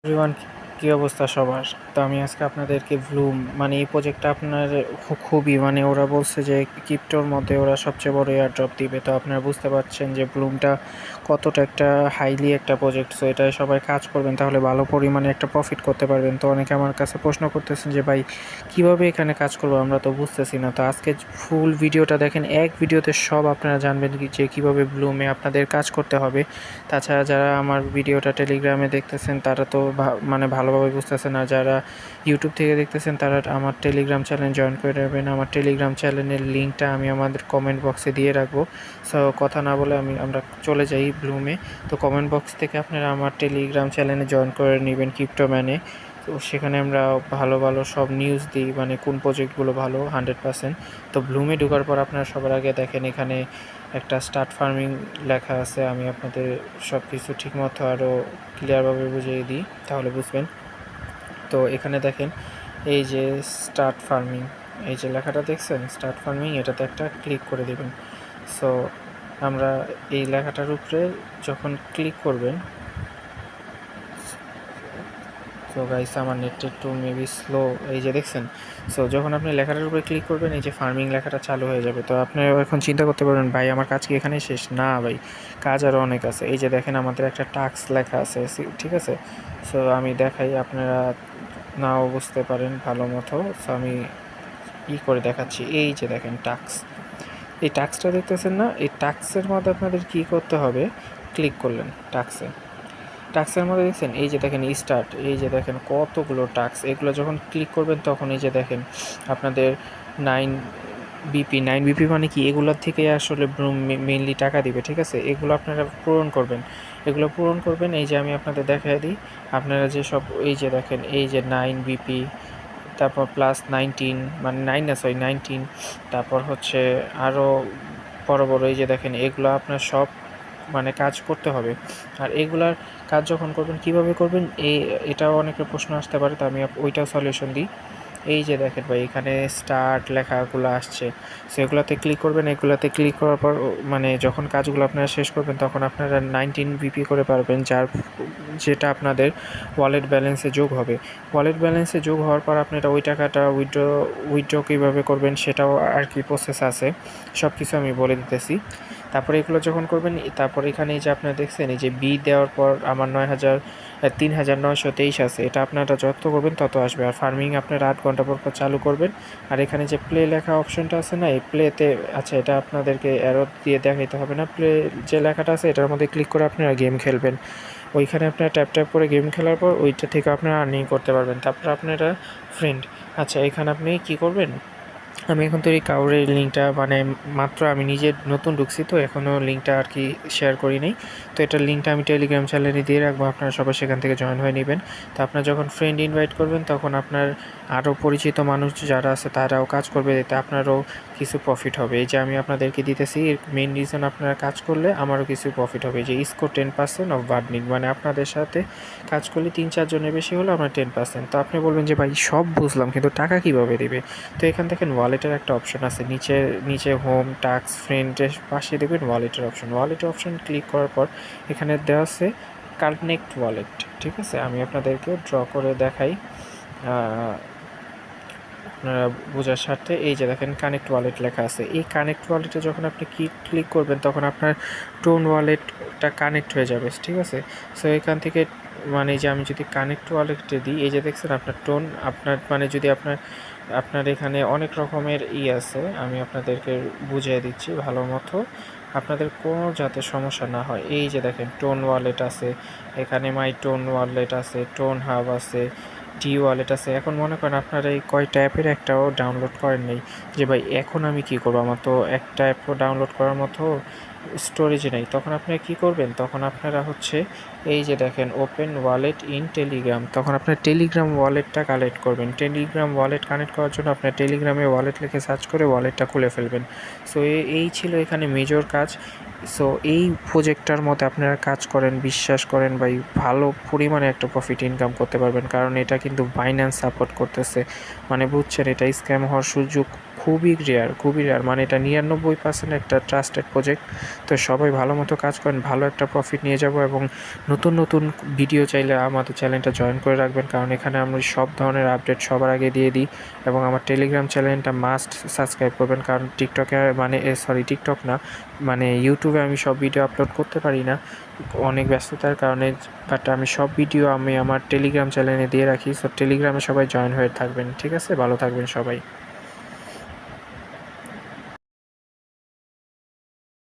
Everyone, কী অবস্থা সবার? তো আমি আজকে আপনাদেরকে ব্লুম মানে এই প্রজেক্টটা আপনার খুবই মানে ওরা বলছে যে ক্রিপ্টোর মধ্যে ওরা সবচেয়ে বড় এয়ারড্রপ দিবে। তো আপনারা বুঝতে পারছেন যে ব্লুমটা কতটা একটা হাইলি একটা প্রজেক্ট। সো এটায় সবাই কাজ করবেন, তাহলে ভালো পরিমাণে একটা প্রফিট করতে পারবেন। তো অনেকে আমার কাছে প্রশ্ন করতেছেন যে ভাই কীভাবে এখানে কাজ করবো, আমরা তো বুঝতেছি না। তো আজকে ফুল ভিডিওটা দেখেন, এক ভিডিওতে সব আপনারা জানবেন যে কীভাবে ব্লুমে আপনাদের কাজ করতে হবে। তাছাড়া যারা আমার ভিডিওটা টেলিগ্রামে দেখতেছেন তারা তো মানে ভালোভাবে বুঝতেছেন, আর যারা ইউটিউব থেকে দেখতেছেন তারা আমার টেলিগ্রাম চ্যানেল জয়েন করে নেবেন। আমার টেলিগ্রাম চ্যানেলের লিঙ্কটা আমি আমাদের কমেন্ট বক্সে দিয়ে রাখবো। সো কথা না বলে আমরা চলে যাই ব্লুমে। তো কমেন্ট বক্স থেকে আপনারা আমার টেলিগ্রাম চ্যানেলে জয়েন করে নেবেন ক্রিপ্টোম্যানে। তো সেখানে আমরা ভালো ভালো সব নিউজ দিই, মানে কোন প্রজেক্টগুলো ভালো 100%। তো ব্লুমে ঢোকার পর আপনারা সবার আগে দেখেন এখানে একটা স্টার্ট ফার্মিং লেখা আছে। আমি আপনাদের সব কিছু ঠিকমতো আরও ক্লিয়ারভাবে বুঝিয়ে দিই, তাহলে বুঝবেন। তো এখানে দেখেন এই যে স্টার্ট ফার্মিং, এই যে লেখাটা দেখছেন স্টার্ট ফার্মিং, এটাতে একটা ক্লিক করে দেবেন। সো আমরা এই লেখাটার উপরে যখন ক্লিক করবেন, তো গাইস আমার নেটটা একটু মেবি স্লো, এই যে দেখছেন। সো যখন আপনি লেখাটার উপরে ক্লিক করবেন এই যে ফার্মিং লেখাটা চালু হয়ে যাবে। তো আপনি এখন চিন্তা করতে পারবেন ভাই আমার কাজ কি এখানেই শেষ? না ভাই, কাজ আরও অনেক আছে। এই যে দেখেন আমাদের একটা টাস্ক লেখা আছে, ঠিক আছে। সো আমি দেখাই, আপনারা নাও বুঝতে পারেন ভালো মতো। সো আমি করে দেখাচ্ছি। এই যে দেখেন টাস্ক, এই টাস্কটা দেখতেছেন না? এই টাস্কের মধ্যে আপনাদের কী করতে হবে, ক্লিক করলেন টাস্কের মধ্যে দেখছেন এই যে দেখেন স্টার্ট, এই যে দেখেন কতগুলো টাস্ক। এগুলো যখন ক্লিক করবেন তখন এই যে দেখেন আপনাদের 9 বিপি মানে কি, এগুলোর থেকে আসলে মেইনলি টাকা দিবে, ঠিক আছে। এগুলো আপনারা পূরণ করবেন, এই যে আমি আপনাদের দেখাই দিই। আপনারা যে সব এই যে দেখেন এই যে 9 বিপি, তারপর +19 মানে 9 না সরি 19, তারপর হচ্ছে আরও বড় বড় এই যে দেখেন এগুলো আপনার সব মানে কাজ করতে হবে। আর এগুলার কাজ যখন করবেন কীভাবে করবেন, এটাও অনেকের প্রশ্ন আসতে পারে, তো আমি ওইটাও সলিউশন দিই। এই যে দেখেন ভাই এখানে স্টার্ট লেখাগুলো আসছে, সেগুলোতে ক্লিক করবেন। এগুলোতে ক্লিক করার পর মানে যখন কাজগুলো আপনারা শেষ করবেন তখন আপনারা 19 বিপি করে পারবেন, যেটা আপনাদের ওয়ালেট ব্যালেন্সে যোগ হবে। ওয়ালেট ব্যালেন্সে যোগ হওয়ার পর আপনারা ওই টাকাটা উইথড্র কীভাবে করবেন সেটাও আর কি প্রসেস আছে, সব কিছু আমি বলে দিতেছি। তারপরে এগুলো যখন করবেন, তারপর এখানে এই যে আপনারা দেখছেন এই যে বি দেওয়ার পর আমার 3923 আছে, এটা আপনারা যত করবেন তত আসবে। আর ফার্মিং আপনারা 8 ঘন্টা পর চালু করবেন। আর এখানে যে প্লে লেখা অপশনটা আছে না, এই প্লেতে আচ্ছা এটা আপনাদেরকে অ্যারো দিয়ে দেখাইতে হবে না। প্লে যে লেখাটা আছে এটার মধ্যে ক্লিক করে আপনারা গেম খেলবেন। ওইখানে আপনারা ট্যাপ করে গেম খেলার পর ওইটা থেকে আপনারা আর্নিং করতে পারবেন। তারপর আপনারা ফ্রেন্ড, আচ্ছা এখানে আপনি কী করবেন, আমি এখন তো এই কাউরের লিঙ্কটা মানে মাত্র আমি নিজে নতুন ঢুকছি, তো এখনও লিঙ্কটা আর কি শেয়ার করি নাই। তো এটার লিঙ্কটা আমি টেলিগ্রাম চ্যানেলে দিয়ে রাখবো, আপনারা সবাই সেখান থেকে জয়েন হয়ে নেবেন। তো আপনারা যখন ফ্রেন্ড ইনভাইট করবেন তখন আপনার আরও পরিচিত মানুষ যারা আছে তারাও কাজ করবে, এতে আপনারও কিছু প্রফিট হবে। এই যে আমি আপনাদেরকে দিতেছি, এর মেইন রিজন আপনারা কাজ করলে আমারও কিছু প্রফিট হবে। যে স্কোর 10% অফ বার্নিং, মানে আপনাদের সাথে কাজ করলে 3-4 জনের বেশি হলে আমরা 10%। তো আপনি বলবেন যে ভাই সব বুঝলাম কিন্তু টাকা কীভাবে দেবে? তো এখান থেকে ওয়ালেটের একটা অপশন আছে, নিচে হোম টাস্ক ফ্রেন্ডের পাশে দেখবেন ওয়ালেটের অপশন ক্লিক করার পর এখানে দেওয়া আছে কানেক্ট ওয়ালেট, ঠিক আছে। আমি আপনাদেরকে ড্র করে দেখাই আপনারা বোঝার স্বার্থে। এই যে দেখেন কানেক্ট ওয়ালেট লেখা আছে, এই কানেক্ট ওয়ালেটে যখন আপনি ক্লিক করবেন তখন আপনার টোন ওয়ালেটটা কানেক্ট হয়ে যাবে, ঠিক আছে। সো এখান থেকে মানে যে আমি যদি কানেক্ট ওয়ালেটে দিই, এই যে দেখছেন আপনার টোন, আপনার মানে যদি আপনার এখানে অনেক রকমের আছে, আমি আপনাদেরকে বুঝিয়ে দিচ্ছি ভালো মতো, আপনাদের কোনো যাতে সমস্যা না হয়। এই যে দেখেন টোন ওয়ালেট আছে, এখানে মাই টোন ওয়ালেট আছে, টোন হাব আছে, ডি ওয়ালেট আছে। এখন মনে করেন আপনারা এই কয়টা অ্যাপের একটাও ডাউনলোড করেন নেই, যে ভাই এখন আমি কী করবো, আমার তো একটা অ্যাপও ডাউনলোড করার মতো স্টোরেজে নেই, তখন আপনারা কী করবেন, তখন আপনারা হচ্ছে এই যে দেখেন ওপেন ওয়ালেট ইন টেলিগ্রাম, তখন আপনার টেলিগ্রাম ওয়ালেটটা কালেক্ট করবেন। টেলিগ্রাম ওয়ালেট কানেক্ট করার জন্য আপনার টেলিগ্রামে ওয়ালেট লিখে সার্চ করে ওয়ালেটটা খুলে ফেলবেন। সো এই ছিল এখানে মেজর কাজ। সো এই প্রজেক্টটার মধ্যে আপনারা কাজ করেন, বিশ্বাস করেন ভাই ভালো পরিমাণে একটা প্রফিট ইনকাম করতে পারবেন, কারণ এটা কিন্তু বাইন্যান্স সাপোর্ট করতেছে, মানে বুঝছেন, এটা স্ক্যাম হওয়ার সুযোগ খুবই রেয়ার, মানে এটা 99% একটা ট্রাস্টেড প্রজেক্ট। তো সবাই ভালো মতো কাজ করেন, ভালো একটা প্রফিট নিয়ে যাব। এবং নতুন ভিডিও চাইলে আমাদের চ্যানেলটা জয়েন করে রাখবেন, কারণ এখানে আমি সব ধরনের আপডেট সবার আগে দিয়ে দিই। এবং আমার টেলিগ্রাম চ্যানেলটা মাস্ট সাবস্ক্রাইব করবেন, কারণ টিকটকে মানে টিকটক না, মানে ইউটিউবে আমি সব ভিডিও আপলোড করতে পারি না অনেক ব্যস্ততার কারণে, বাট আমি সব ভিডিও আমি আমার টেলিগ্রাম চ্যানেলে দিয়ে রাখি। সো টেলিগ্রামে সবাই জয়েন হয়ে থাকবেন, ঠিক আছে? ভালো থাকবেন সবাই।